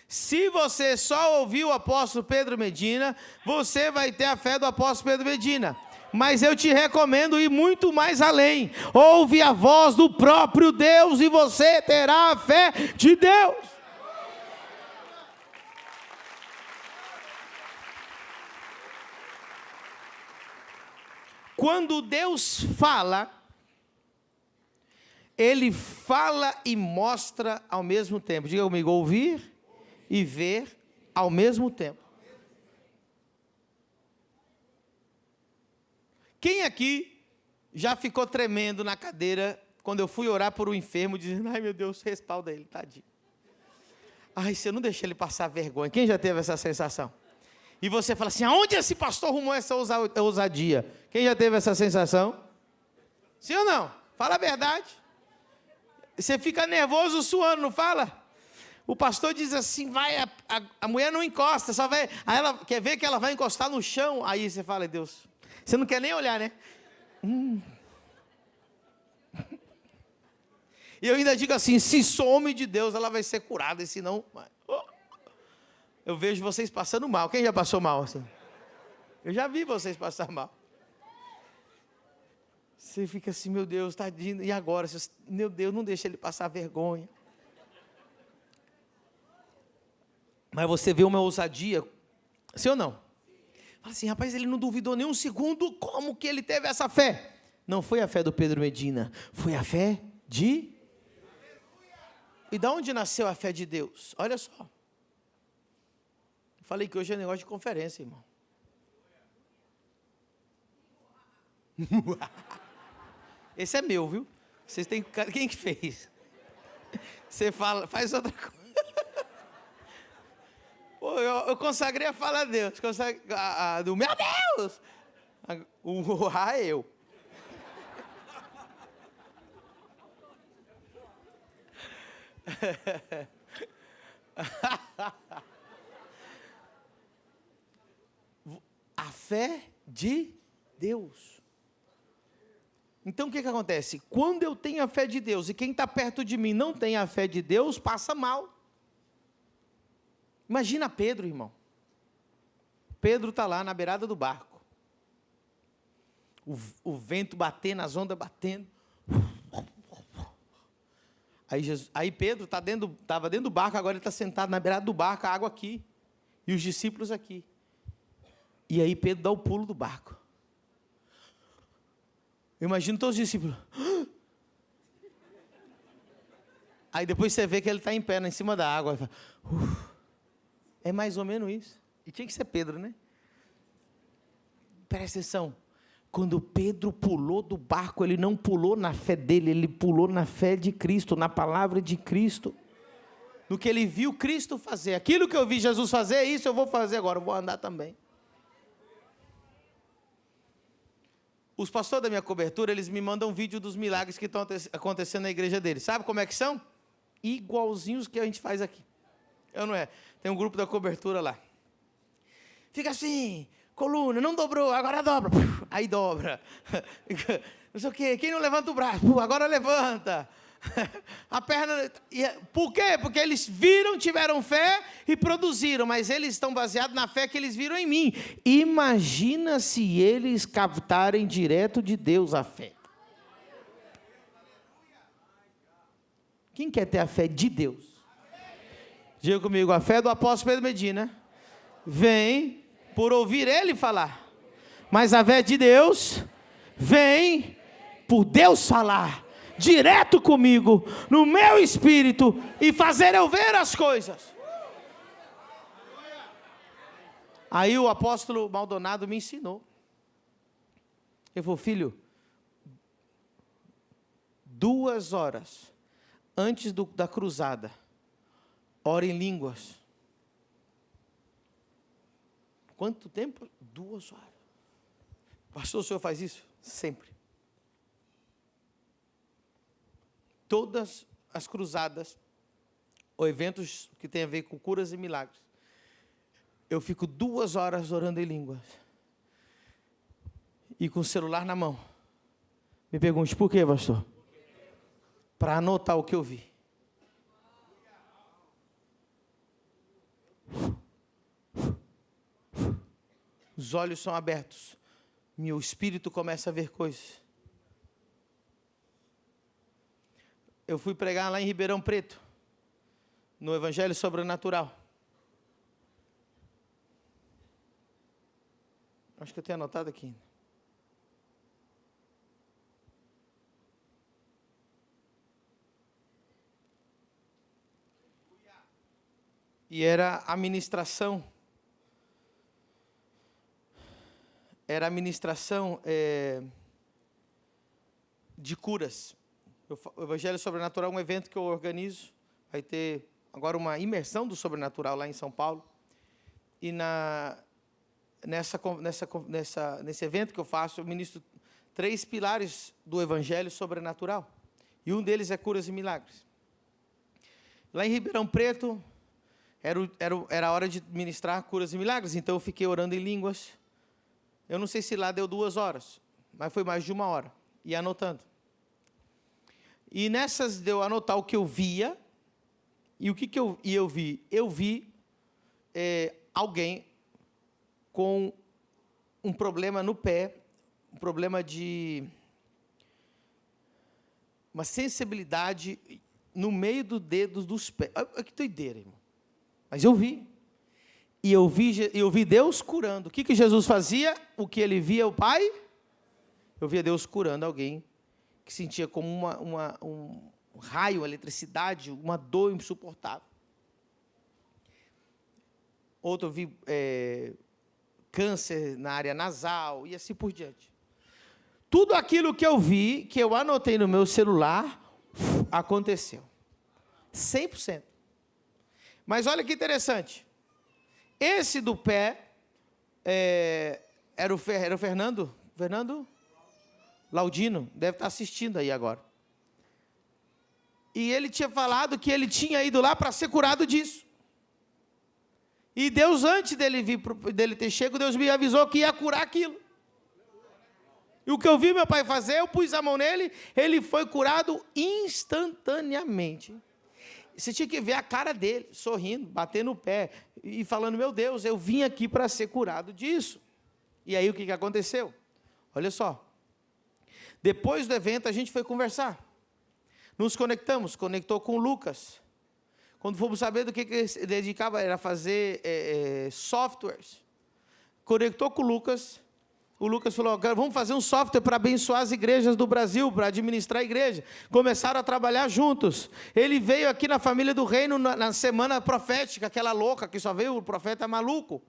Speaker 1: Se você só ouvir o apóstolo Pedro Medina, você vai ter a fé do apóstolo Pedro Medina. Mas eu te recomendo ir muito mais além. Ouve a voz do próprio Deus e você terá a fé de Deus. Quando Deus fala, Ele fala e mostra ao mesmo tempo. Diga comigo, ouvir e ver ao mesmo tempo. Quem aqui já ficou tremendo na cadeira quando eu fui orar por um enfermo, dizendo, ai meu Deus, respalda ele, tadinho. Ai, se eu não deixei ele passar vergonha. Quem já teve essa sensação? E você fala assim, aonde esse pastor arrumou essa ousadia? Quem já teve essa sensação? Sim ou não? Fala a verdade. Você fica nervoso suando, não fala? O pastor diz assim, vai, a mulher não encosta, só vai, aí ela quer ver que ela vai encostar no chão, aí você fala, Deus, você não quer nem olhar, né? E eu ainda digo assim, se sou homem de Deus, ela vai ser curada, e se não... Eu vejo vocês passando mal. Quem já passou mal assim? Eu já vi vocês passar mal. Você fica assim, meu Deus, tadinho. E agora? Meu Deus, não deixa ele passar vergonha. Mas você vê uma ousadia, sim ou não? Fala assim, rapaz, ele não duvidou nem um segundo. Como que ele teve essa fé? Não foi a fé do Pedro Medina, foi a fé de... E de onde nasceu a fé de Deus? Olha só. Falei que hoje é negócio de conferência, irmão. Esse é meu, viu? Vocês têm... Quem que fez? Você fala, faz outra coisa. Pô, eu consagrei a fala a Deus. Do meu Deus! O eu. A fé de Deus. Então o que acontece? Quando eu tenho a fé de Deus e quem está perto de mim não tem a fé de Deus, passa mal. Imagina Pedro, irmão. Pedro está lá na beirada do barco. O vento batendo, as ondas batendo. Aí Pedro estava dentro do barco, agora ele está sentado na beirada do barco, a água aqui, e os discípulos aqui. E aí Pedro dá o pulo do barco. Eu imagino todos os discípulos. Aí depois você vê que ele está em pé, em cima da água. É mais ou menos isso. E tinha que ser Pedro, né? Presta atenção. Quando Pedro pulou do barco, ele não pulou na fé dele, ele pulou na fé de Cristo, na palavra de Cristo. No que ele viu Cristo fazer. Aquilo que eu vi Jesus fazer, isso eu vou fazer agora, eu vou andar também. Os pastores da minha cobertura, eles me mandam vídeo dos milagres que estão acontecendo na igreja deles. Sabe como é que são? Igualzinhos que a gente faz aqui. Eu não é? Tem um grupo da cobertura lá. Fica assim, coluna, não dobrou, agora dobra. Aí dobra. Não sei o quê, quem não levanta o braço, agora levanta. A perna. Por quê? Porque eles viram, tiveram fé e produziram, mas eles estão baseados na fé que eles viram em mim. Imagina se eles captarem direto de Deus a fé. Quem quer ter a fé de Deus? Diga comigo, a fé do apóstolo Pedro Medina vem por ouvir ele falar, mas a fé de Deus vem por Deus falar direto comigo, no meu espírito, e fazer eu ver as coisas. Aí o apóstolo Maldonado me ensinou. Ele falou, filho, 2 horas antes da cruzada, ora em línguas. Quanto tempo? 2 horas. Pastor, o senhor faz isso? Sempre. Todas as cruzadas, ou eventos que tem a ver com curas e milagres, eu fico 2 horas orando em línguas. E com o celular na mão. Me pergunte, por quê, pastor? Para anotar o que eu vi. Os olhos são abertos. Meu espírito começa a ver coisas. Eu fui pregar lá em Ribeirão Preto, no Evangelho Sobrenatural. Acho que eu tenho anotado aqui. E era a ministração. Era a ministração de curas. O Evangelho Sobrenatural é um evento que eu organizo. Vai ter agora uma imersão do sobrenatural lá em São Paulo. E nesse evento que eu faço, eu ministro 3 pilares do Evangelho Sobrenatural. E um deles é curas e milagres. Lá em Ribeirão Preto, era a hora de ministrar curas e milagres. Então eu fiquei orando em línguas. Eu não sei se lá deu 2 horas, mas foi mais de 1 hora. E anotando. E nessas de eu anotar o que eu via, e o que eu vi? Eu vi alguém com um problema no pé, um problema de uma sensibilidade no meio do dedo dos pés. Que doideira, irmão. Mas eu vi. E eu vi Deus curando. O que Jesus fazia? O que ele via o Pai? Eu via Deus curando alguém que sentia como um raio, uma eletricidade, uma dor insuportável. Outro eu vi câncer na área nasal e assim por diante. Tudo aquilo que eu vi, que eu anotei no meu celular, aconteceu. 100%. Mas olha que interessante. Esse do pé era o Fernando Laudino, deve estar assistindo aí agora. E ele tinha falado que ele tinha ido lá para ser curado disso. E Deus, antes dele ter chego, Deus me avisou que ia curar aquilo. E o que eu vi meu pai fazer, eu pus a mão nele, ele foi curado instantaneamente. Você tinha que ver a cara dele, sorrindo, batendo o pé e falando, meu Deus, eu vim aqui para ser curado disso. E aí o que aconteceu? Olha só. Depois do evento, a gente foi conversar. Nos conectamos, conectou com o Lucas. Quando fomos saber do que ele se dedicava, era fazer softwares. Conectou com o Lucas falou, vamos fazer um software para abençoar as igrejas do Brasil, para administrar a igreja. Começaram a trabalhar juntos. Ele veio aqui na Família do Reino na semana profética, aquela louca que só veio o profeta maluco.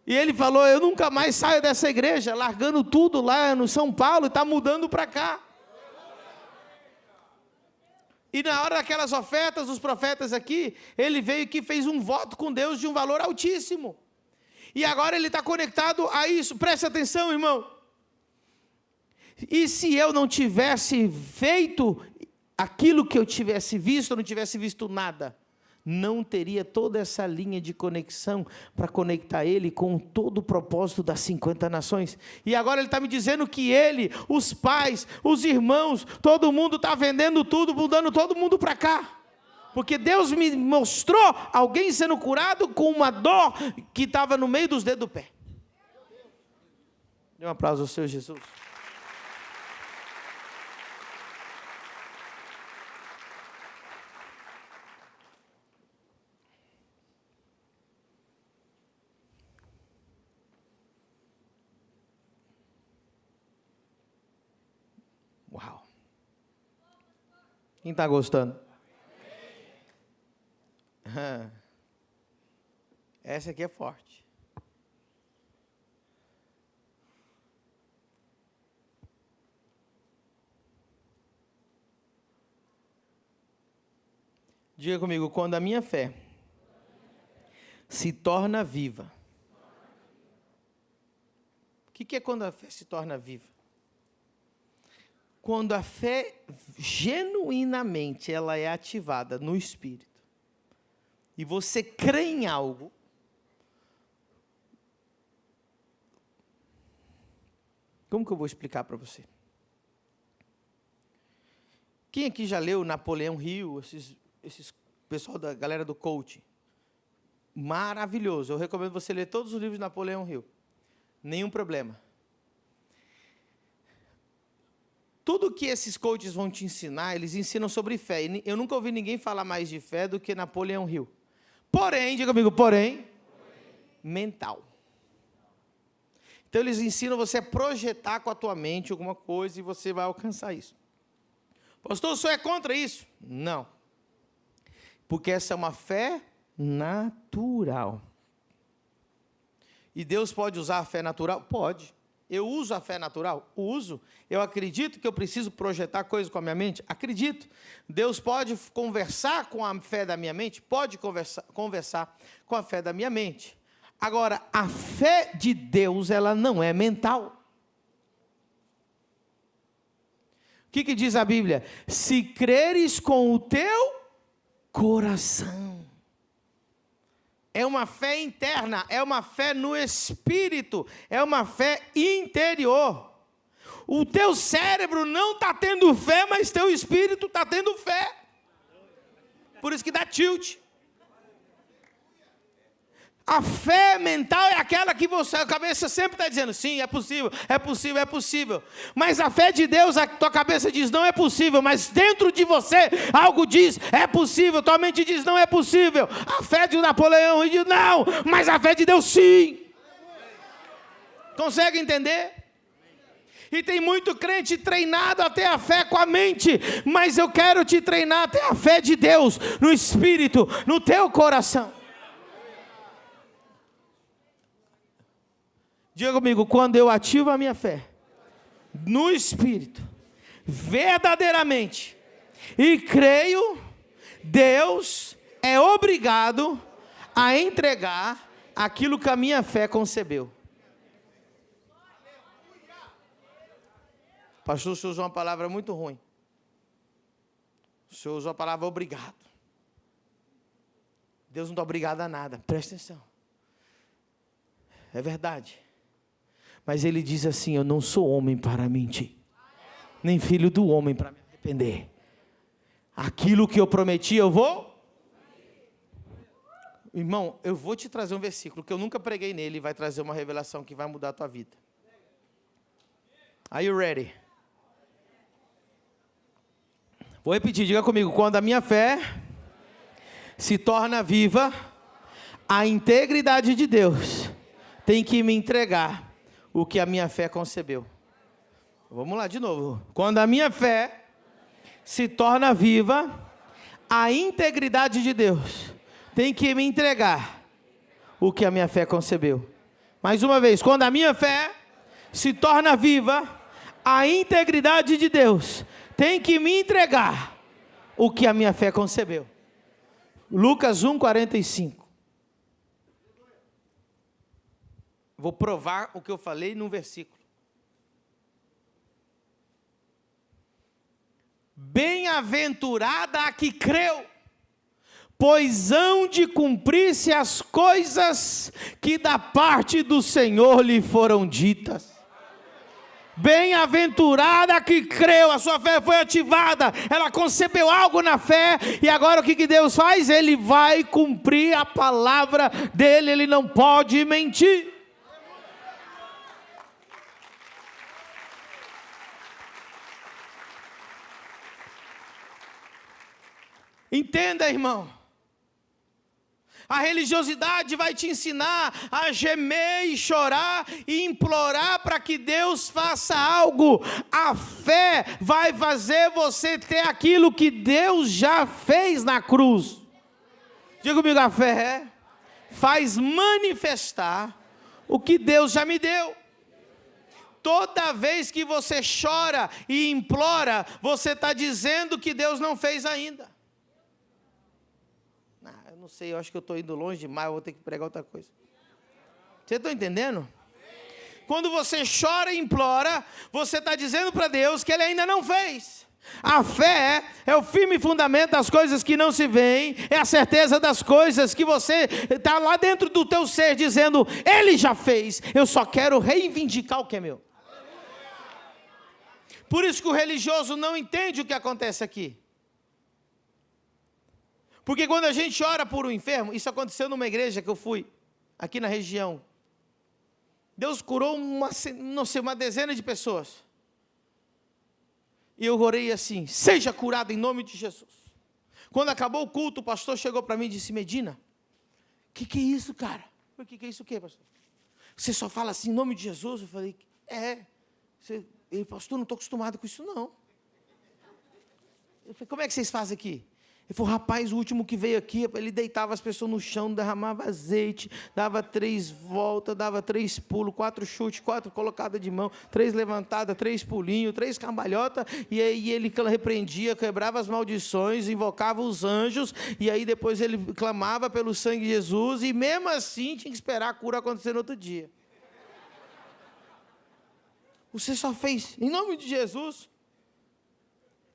Speaker 1: E ele falou, eu nunca mais saio dessa igreja, largando tudo lá no São Paulo e está mudando para cá. E na hora daquelas ofertas dos profetas aqui, ele veio aqui e fez um voto com Deus de um valor altíssimo. E agora ele está conectado a isso. Preste atenção, irmão. E se eu não tivesse feito aquilo que eu tivesse visto, eu não tivesse visto nada, não teria toda essa linha de conexão para conectar ele com todo o propósito das 50 nações. E agora ele está me dizendo que ele, os pais, os irmãos, todo mundo está vendendo tudo, mudando todo mundo para cá. Porque Deus me mostrou alguém sendo curado com uma dor que estava no meio dos dedos do pé. Dê um aplauso ao Senhor Jesus. Uau. Quem está gostando? Essa aqui é forte. Diga comigo, quando a minha fé se torna viva. O que é quando a fé se torna viva? Quando a fé genuinamente ela é ativada no Espírito. E você crê em algo, como que eu vou explicar para você? Quem aqui já leu Napoleão Hill, esses pessoal da galera do coaching? Maravilhoso, eu recomendo você ler todos os livros de Napoleão Hill. Nenhum problema. Tudo que esses coaches vão te ensinar, eles ensinam sobre fé. Eu nunca ouvi ninguém falar mais de fé do que Napoleão Hill. Porém, diga comigo, mental. Então eles ensinam você a projetar com a tua mente alguma coisa e você vai alcançar isso. Pastor, o senhor é contra isso? Não. Porque essa é uma fé natural. E Deus pode usar a fé natural? Pode. Eu uso a fé natural? Uso. Eu acredito que eu preciso projetar coisas com a minha mente? Acredito. Deus pode conversar com a fé da minha mente? Pode conversar com a fé da minha mente. Agora, a fé de Deus, ela não é mental. O que diz a Bíblia? Se creres com o teu coração. É uma fé interna, é uma fé no Espírito, é uma fé interior. O teu cérebro não está tendo fé, mas teu espírito está tendo fé. Por isso que dá tilt. A fé mental é aquela que a cabeça sempre está dizendo, sim, é possível, é possível, é possível. Mas a fé de Deus, a tua cabeça diz, não é possível, mas dentro de você, algo diz, é possível, tua mente diz, não é possível. A fé de Napoleão diz, não, mas a fé de Deus, sim. Consegue entender? E tem muito crente treinado até a fé com a mente, mas eu quero te treinar até a fé de Deus, no Espírito, no teu coração. Diga comigo, quando eu ativo a minha fé no Espírito, verdadeiramente, e creio, Deus é obrigado a entregar aquilo que a minha fé concebeu. Pastor, o senhor usou uma palavra muito ruim. O senhor usou a palavra obrigado. Deus não está obrigado a nada, presta atenção. É verdade. Mas ele diz assim, eu não sou homem para mentir, nem filho do homem para me arrepender. Aquilo que eu prometi, eu vou. Irmão, eu vou te trazer um versículo que eu nunca preguei nele e vai trazer uma revelação que vai mudar a tua vida. Are you ready? Vou repetir, diga comigo. Quando a minha fé se torna viva, a integridade de Deus tem que me entregar o que a minha fé concebeu. Vamos lá de novo. Quando a minha fé se torna viva, a integridade de Deus tem que me entregar o que a minha fé concebeu. Mais uma vez, quando a minha fé se torna viva, a integridade de Deus tem que me entregar o que a minha fé concebeu. Lucas 1:45. Vou provar o que eu falei num versículo. Bem-aventurada a que creu, pois hão de cumprir-se as coisas que da parte do Senhor lhe foram ditas. Bem-aventurada que creu, a sua fé foi ativada, ela concebeu algo na fé, e agora o que Deus faz? Ele vai cumprir a palavra dele, ele não pode mentir. Entenda, irmão. A religiosidade vai te ensinar a gemer e chorar e implorar para que Deus faça algo. A fé vai fazer você ter aquilo que Deus já fez na cruz. Diga comigo, a fé faz manifestar o que Deus já me deu. Toda vez que você chora e implora, você está dizendo que Deus não fez ainda. Não sei, eu acho que eu estou indo longe demais, eu vou ter que pregar outra coisa. Vocês estão entendendo? Quando você chora e implora, você está dizendo para Deus que Ele ainda não fez. A fé é o firme fundamento das coisas que não se veem, é a certeza das coisas que você está lá dentro do teu ser dizendo, Ele já fez, eu só quero reivindicar o que é meu. Por isso que o religioso não entende o que acontece aqui. Porque quando a gente ora por um enfermo, isso aconteceu numa igreja que eu fui, aqui na região. Deus curou uma dezena de pessoas. E eu orei assim, seja curado em nome de Jesus. Quando acabou o culto, o pastor chegou para mim e disse, Medina, o que é isso, cara? O que é isso o quê, pastor? Você só fala assim em nome de Jesus? Eu falei, Ele, pastor, não estou acostumado com isso não. Eu falei, como é que vocês fazem aqui? Ele falou, rapaz, o último que veio aqui, ele deitava as pessoas no chão, derramava azeite, dava 3 voltas, dava 3 pulos, 4 chutes, 4 colocadas de mão, 3 levantadas, 3 pulinhos, 3 cambalhotas, e aí ele repreendia, quebrava as maldições, invocava os anjos, e aí depois ele clamava pelo sangue de Jesus, e mesmo assim tinha que esperar a cura acontecer no outro dia. Você só fez em nome de Jesus?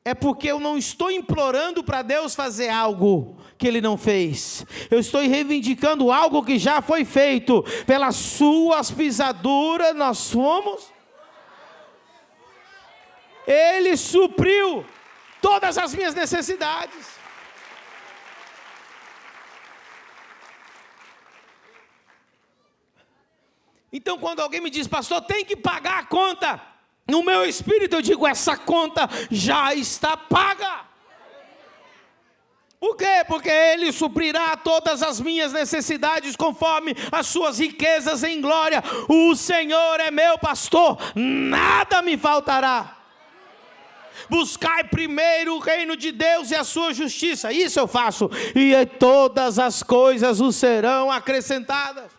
Speaker 1: É porque eu não estou implorando para Deus fazer algo que Ele não fez. Eu estou reivindicando algo que já foi feito. Pelas suas pisaduras nós fomos. Ele supriu todas as minhas necessidades. Então quando alguém me diz, pastor, tem que pagar a conta. No meu espírito eu digo, essa conta já está paga. Por quê? Porque Ele suprirá todas as minhas necessidades conforme as suas riquezas em glória. O Senhor é meu pastor, nada me faltará. Buscai primeiro o reino de Deus e a sua justiça. Isso eu faço. E todas as coisas os serão acrescentadas.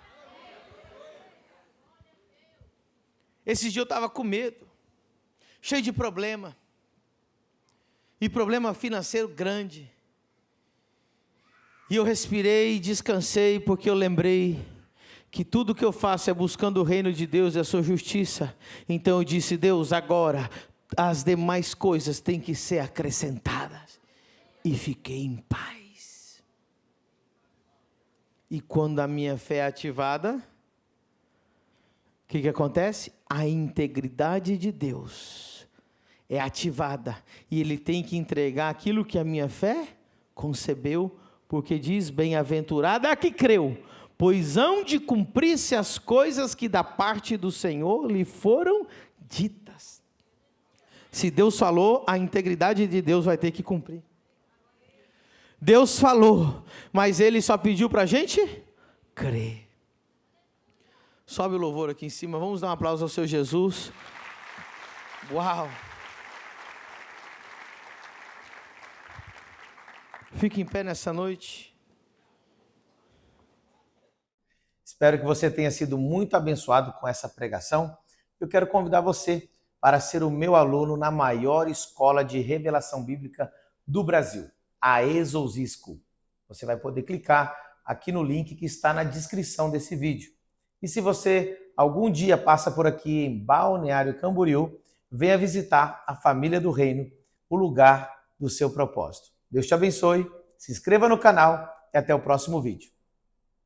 Speaker 1: Esse dia eu estava com medo. Cheio de problema, e problema financeiro grande, e eu respirei e descansei, porque eu lembrei que tudo que eu faço é buscando o reino de Deus e a sua justiça. Então eu disse, Deus, agora as demais coisas têm que ser acrescentadas, e fiquei em paz. E quando a minha fé é ativada, o que acontece? A integridade de Deus é ativada, e Ele tem que entregar aquilo que a minha fé concebeu, porque diz, bem-aventurada a que creu, pois hão de cumprir-se as coisas que da parte do Senhor lhe foram ditas. Se Deus falou, a integridade de Deus vai ter que cumprir. Deus falou, mas Ele só pediu para a gente crer. Sobe o louvor aqui em cima, vamos dar um aplauso ao Seu Jesus. Uau! Fique em pé nessa noite.
Speaker 2: Espero que você tenha sido muito abençoado com essa pregação. Eu quero convidar você para ser o meu aluno na maior escola de revelação bíblica do Brasil, a Exousia School. Você vai poder clicar aqui no link que está na descrição desse vídeo. E se você algum dia passa por aqui em Balneário Camboriú, venha visitar a Família do Reino, o lugar do seu propósito. Deus te abençoe, se inscreva no canal e até o próximo vídeo.